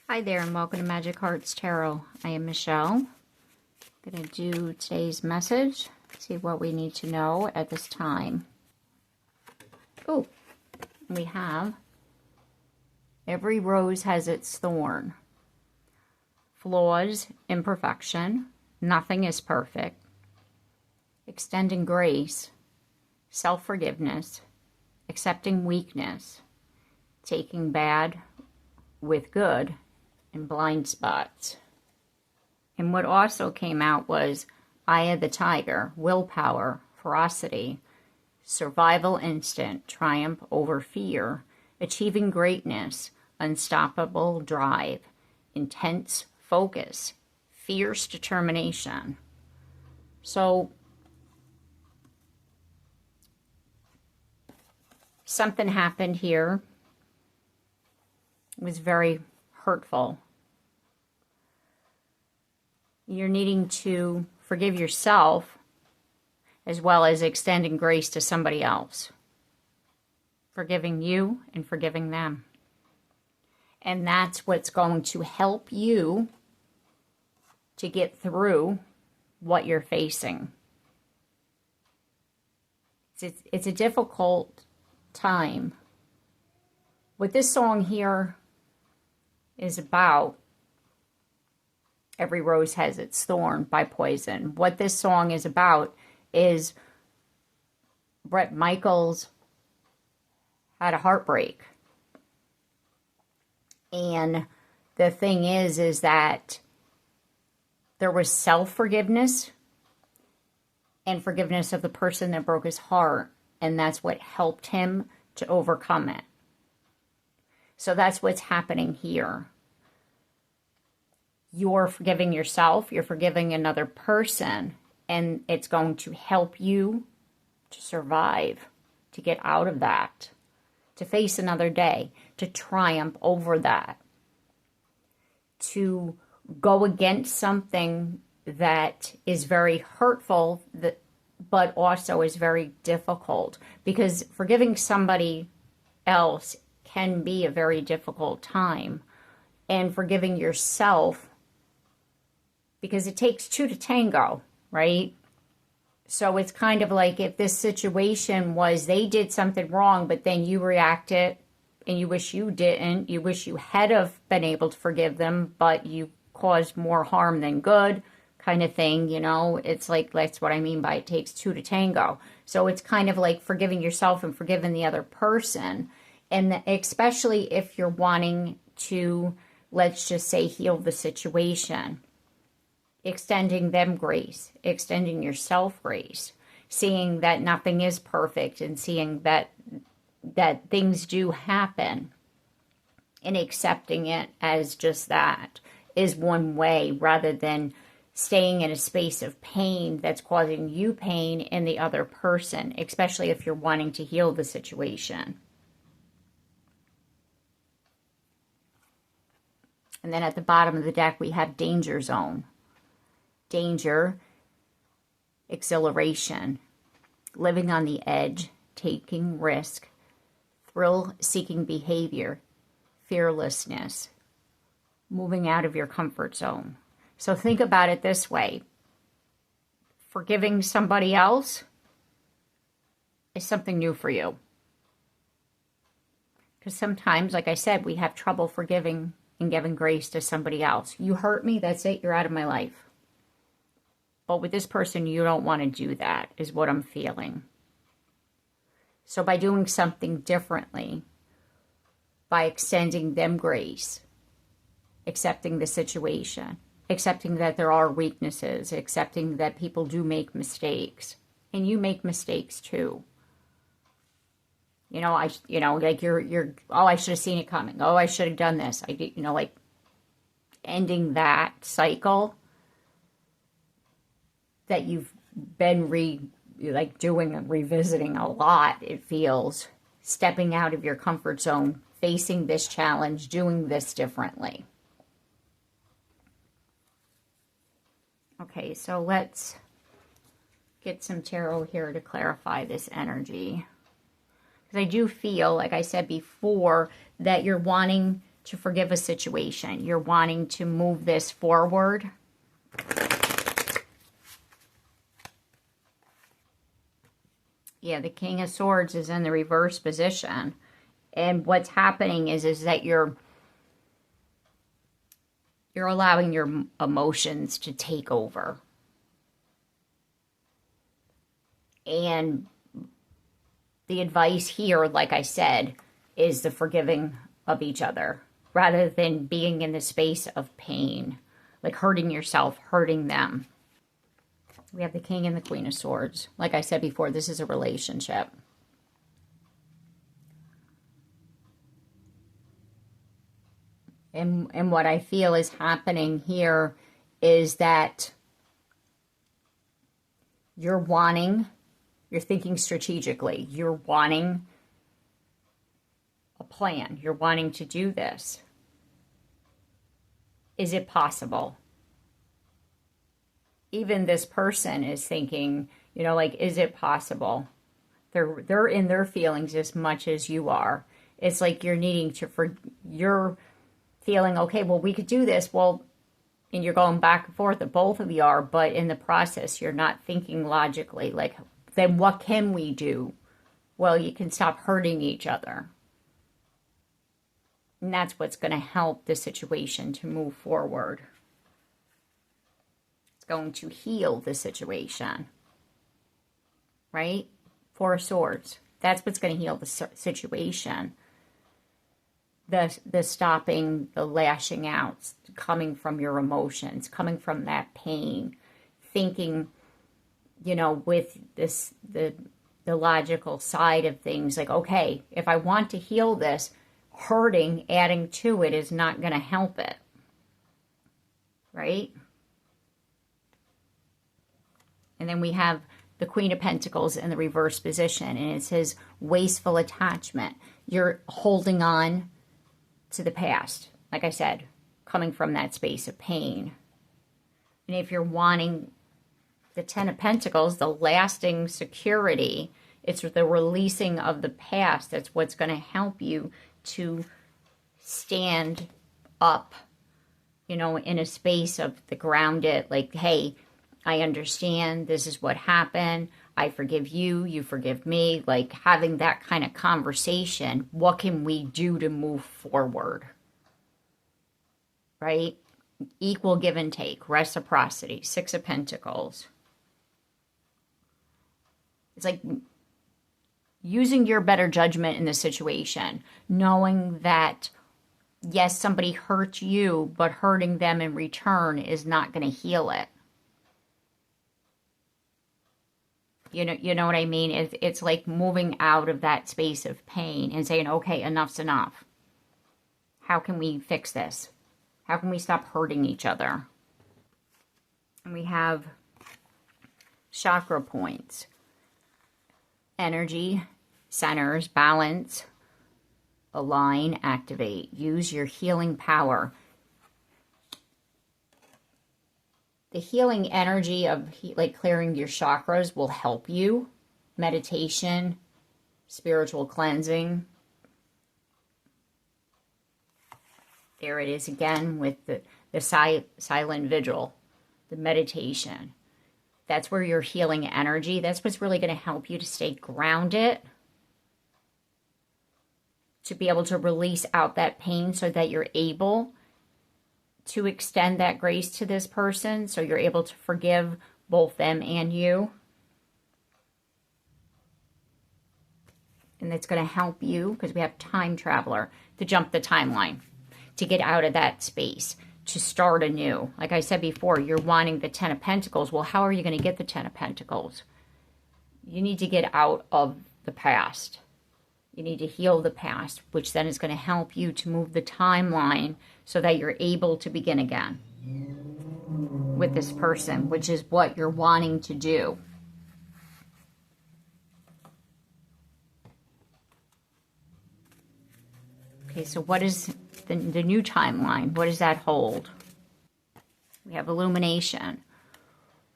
Hi there and welcome to Magic Hearts Tarot. I am Michelle. I'm going to do today's message, see what we need to know at this time. Oh, we have every rose has its thorn. Flaws, imperfection, nothing is perfect. Extending grace, self-forgiveness, accepting weakness, taking bad with good, and blind spots. And what also came out was Eye of the Tiger, willpower, ferocity, survival instinct, triumph over fear, achieving greatness, unstoppable drive, intense focus, fierce determination. So something happened here. It was very hurtful. You're needing to forgive yourself as well as extending grace to somebody else. Forgiving you and forgiving them. And that's what's going to help you to get through what you're facing. It's a difficult time. What this song here is about, Every Rose Has Its Thorn by Poison. What this song is about is Bret Michaels had a heartbreak. And the thing is that there was self-forgiveness and forgiveness of the person that broke his heart. And that's what helped him to overcome it. So that's what's happening here. You're forgiving yourself, you're forgiving another person, and it's going to help you to survive, to get out of that, to face another day, to triumph over that, to go against something that is very hurtful, but also is very difficult, because forgiving somebody else can be a very difficult time, and forgiving yourself, because it takes two to tango, right? So it's kind of like if this situation was they did something wrong, but then you reacted and you wish you didn't. You wish you had have been able to forgive them, but you caused more harm than good kind of thing, you know? It's like, that's what I mean by it takes two to tango. So it's kind of like forgiving yourself and forgiving the other person. And especially if you're wanting to, let's just say, heal the situation. Extending them grace, extending yourself grace, seeing that nothing is perfect and seeing that things do happen and accepting it as just that is one way, rather than staying in a space of pain that's causing you pain in the other person, especially if you're wanting to heal the situation. And then at the bottom of the deck, we have Danger Zone. Danger, exhilaration, living on the edge, taking risk, thrill-seeking behavior, fearlessness, moving out of your comfort zone. So think about it this way. Forgiving somebody else is something new for you. Because sometimes, like I said, we have trouble forgiving and giving grace to somebody else. You hurt me, that's it, you're out of my life. But with this person, you don't want to do that, is what I'm feeling. So by doing something differently, by extending them grace, accepting the situation, accepting that there are weaknesses, accepting that people do make mistakes, and you make mistakes too. You know, like you're, oh, I should have seen it coming. Oh, I should have done this. I did, like ending that cycle that you've been doing and revisiting a lot, it feels, stepping out of your comfort zone, facing this challenge, doing this differently. Okay, so let's get some tarot here to clarify this energy. Because I do feel, like I said before, that you're wanting to forgive a situation. You're wanting to move this forward. Yeah, the King of Swords is in the reverse position. And what's happening is that you're allowing your emotions to take over. And the advice here, like I said, is the forgiving of each other rather than being in the space of pain, like hurting yourself, hurting them. We have the King and the Queen of Swords. Like I said before, this is a relationship. And what I feel is happening here is that you're thinking strategically. You're wanting a plan. You're wanting to do this. Is it possible? Even this person is thinking, you know, like, is it possible? They're in their feelings as much as you are. It's like you're needing to, you're feeling, okay, well, we could do this. Well, and you're going back and forth, that both of you are, but in the process, you're not thinking logically, like, then what can we do? Well, you can stop hurting each other. And that's what's going to help the situation to move forward. It's going to heal the situation. Right? Four of Swords. That's what's going to heal the situation. The stopping, the lashing out, coming from your emotions, coming from that pain, thinking, you know, with this, the logical side of things, like, okay, if I want to heal this, hurting, adding to it is not going to help it. Right? And then we have the Queen of Pentacles in the reverse position, and it says wasteful attachment. You're holding on to the past, like I said, coming from that space of pain. And if you're wanting the Ten of Pentacles, the lasting security, it's the releasing of the past. That's what's going to help you to stand up, you know, in a space of the grounded, like, hey, I understand, this is what happened, I forgive you, you forgive me, like having that kind of conversation. What can we do to move forward? Right? Equal give and take, reciprocity, Six of Pentacles. It's like using your better judgment in the situation, knowing that, yes, somebody hurt you, but hurting them in return is not going to heal it. You know what I mean? It's like moving out of that space of pain and saying, okay, enough's enough. How can we fix this? How can we stop hurting each other? And we have chakra points. Energy, centers, balance, align, activate. Use your healing power. The healing energy of like clearing your chakras will help you. Meditation, spiritual cleansing. There it is again with the silent vigil, the meditation. That's where your healing energy, that's what's really going to help you to stay grounded, to be able to release out that pain so that you're able to extend that grace to this person, so you're able to forgive both them and you. And it's going to help you, because we have time traveler, to jump the timeline, to get out of that space, to start anew. Like I said before, you're wanting the Ten of Pentacles. Well, how are you going to get the Ten of Pentacles? You need to get out of the past. You need to heal the past, which then is going to help you to move the timeline so that you're able to begin again with this person, which is what you're wanting to do. Okay, so what is the new timeline? What does that hold? We have illumination.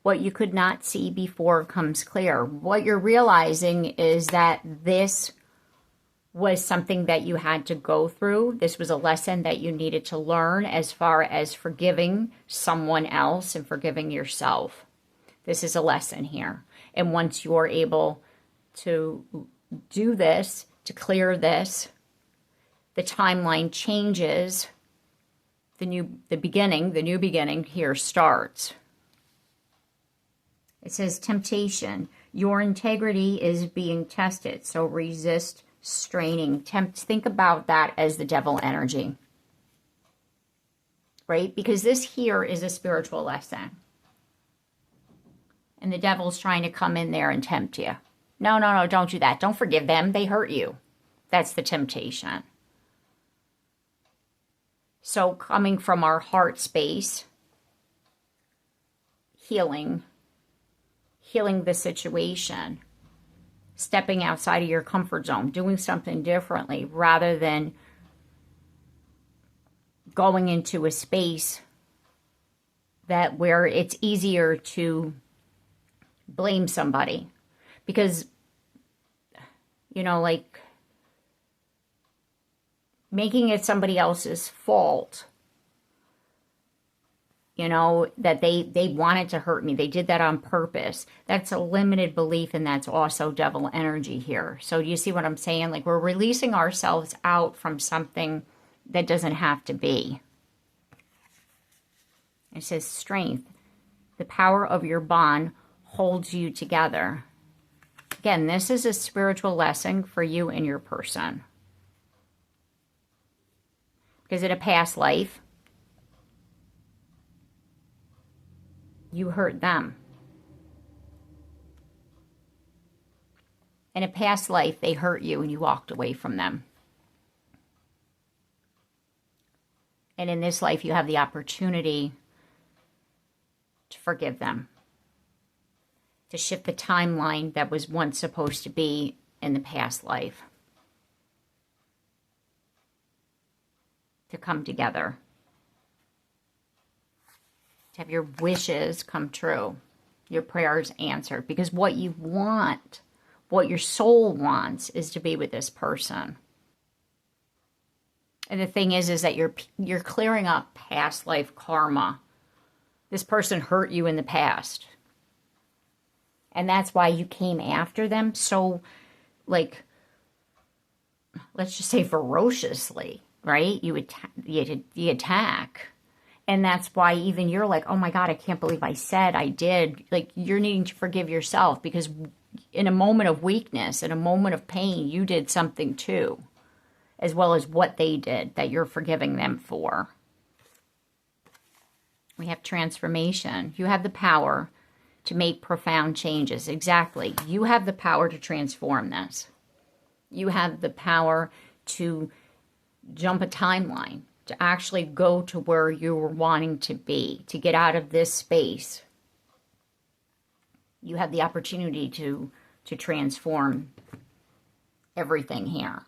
What you could not see before comes clear. What you're realizing is that this was something that you had to go through. This was a lesson that you needed to learn as far as forgiving someone else and forgiving yourself. This is a lesson here. And once you're able to do this, to clear this, the timeline changes. The new beginning here starts. It says temptation. Your integrity is being tested, so resist straining. Think about that as the devil energy, right? Because this here is a spiritual lesson. And the devil's trying to come in there and tempt you. No, no, no, don't do that. Don't forgive them. They hurt you. That's the temptation. So coming from our heart space, healing the situation, stepping outside of your comfort zone, doing something differently rather than going into a space where it's easier to blame somebody. Because, you know, like making it somebody else's fault, you know, that they wanted to hurt me. They did that on purpose. That's a limited belief, and that's also devil energy here. So do you see what I'm saying? Like, we're releasing ourselves out from something that doesn't have to be. It says strength. The power of your bond holds you together. Again, this is a spiritual lesson for you and your person. Because in a past life, you hurt them. In a past life, they hurt you and you walked away from them. And in this life, you have the opportunity to forgive them. To shift the timeline that was once supposed to be in the past life. To come together. To have your wishes come true. Your prayers answered. Because what you want, what your soul wants, is to be with this person. And the thing is that you're clearing up past life karma. This person hurt you in the past. And that's why you came after them so, like, let's just say ferociously, right? You attack. And that's why even you're like, oh my God, I can't believe I said I did. Like, you're needing to forgive yourself because in a moment of weakness, in a moment of pain, you did something too, as well as what they did that you're forgiving them for. We have transformation. You have the power to make profound changes. Exactly. You have the power to transform this. You have the power to jump a timeline, to actually go to where you were wanting to be, to get out of this space. You have the opportunity to transform everything here.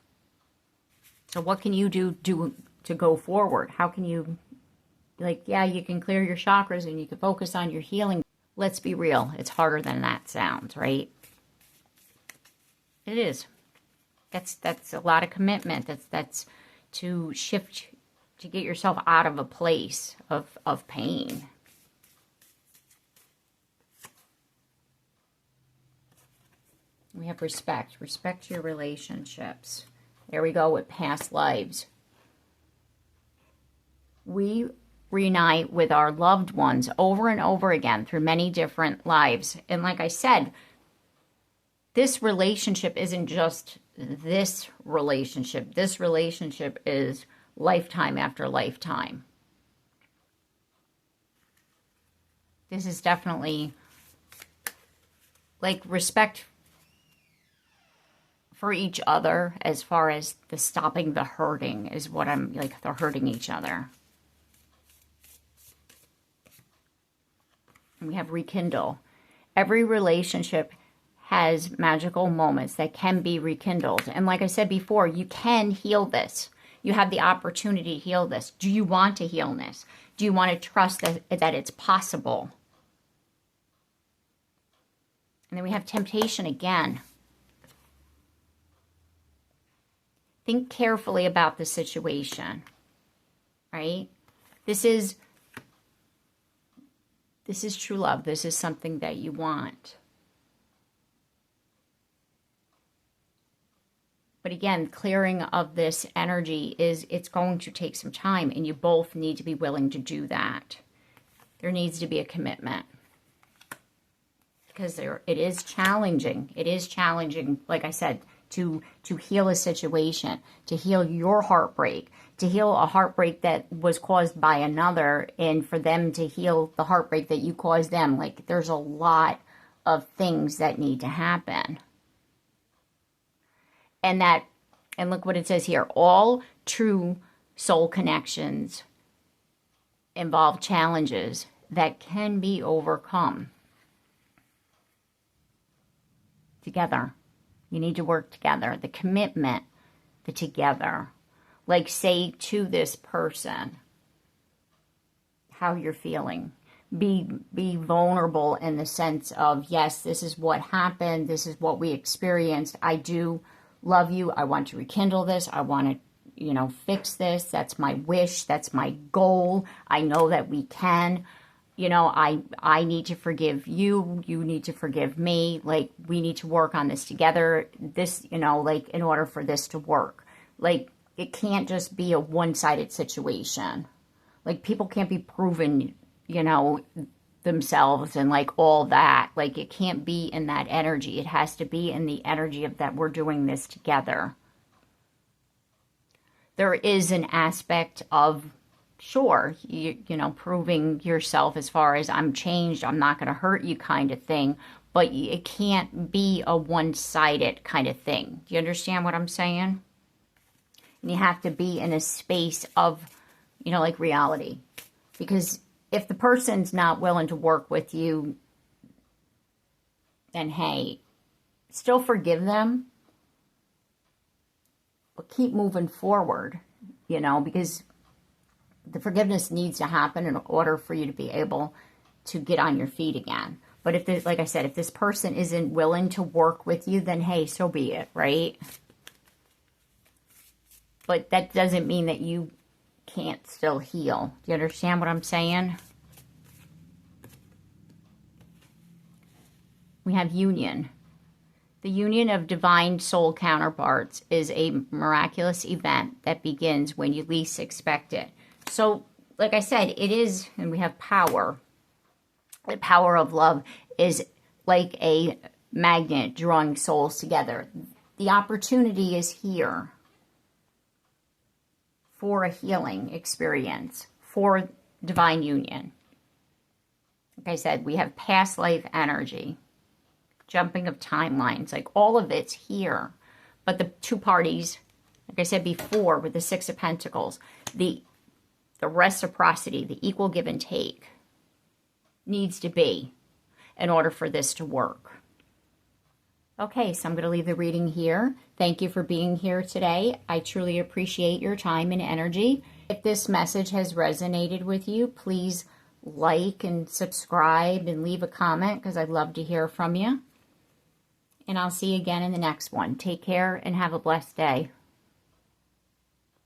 So what can you do to go forward? How can you, like, yeah, you can clear your chakras and you can focus on your healing. Let's be real. It's harder than that sounds, right? It is. That's a lot of commitment. That's to shift, to get yourself out of a place of pain. We have respect. Respect your relationships. There we go with past lives. We reunite with our loved ones over and over again through many different lives. And like I said, this relationship isn't just this relationship. This relationship is lifetime after lifetime. This is definitely like respect for each other as far as the stopping the hurting is what I'm like. They're hurting each other. And we have rekindle. Every relationship has magical moments that can be rekindled. And like I said before, you can heal this. You have the opportunity to heal this. Do you want to heal this? Do you want to trust that it's possible? And then we have temptation again. think carefully about the situation, right? This is true love. This is something that you want. But again, clearing of this energy it's going to take some time, and you both need to be willing to do that. There needs to be a commitment. Because it is challenging. It is challenging, like I said, to heal a situation, to heal your heartbreak, to heal a heartbreak that was caused by another, and for them to heal the heartbreak that you caused them. Like, there's a lot of things that need to happen. And look what it says here. All true soul connections involve challenges that can be overcome. Together. You need to work together. The commitment, the together. Like, say to this person how you're feeling. Be vulnerable in the sense of, yes, this is what happened. This is what we experienced. I do love you. I want to rekindle this. I want to, fix this. That's my wish. That's my goal. I know that we can. I need to forgive you. You need to forgive me. Like, we need to work on this together. This, in order for this to work. Like, it can't just be a one-sided situation. Like, people can't be proven, themselves and all that. Like, it can't be in that energy. It has to be in the energy of that we're doing this together. There is an aspect of, sure, proving yourself as far as I'm changed, I'm not going to hurt you kind of thing, but it can't be a one-sided kind of thing. Do you understand what I'm saying? And you have to be in a space of, reality. Because if the person's not willing to work with you, then hey, still forgive them, but keep moving forward, because the forgiveness needs to happen in order for you to be able to get on your feet again. But if there's, like I said, if this person isn't willing to work with you, then hey, so be it, right? But that doesn't mean that you can't still heal. Do you understand what I'm saying? We have union. The union of divine soul counterparts is a miraculous event that begins when you least expect it. So, like I said, it is, and we have power. The power of love is like a magnet drawing souls together. The opportunity is here for a healing experience, for divine union. Like I said, we have past life energy, jumping of timelines, like all of it's here. But the two parties, like I said before, with the Six of Pentacles, the reciprocity, the equal give and take needs to be in order for this to work. Okay, so I'm going to leave the reading here. Thank you for being here today. I truly appreciate your time and energy. If this message has resonated with you, please like and subscribe and leave a comment because I'd love to hear from you. And I'll see you again in the next one. Take care and have a blessed day.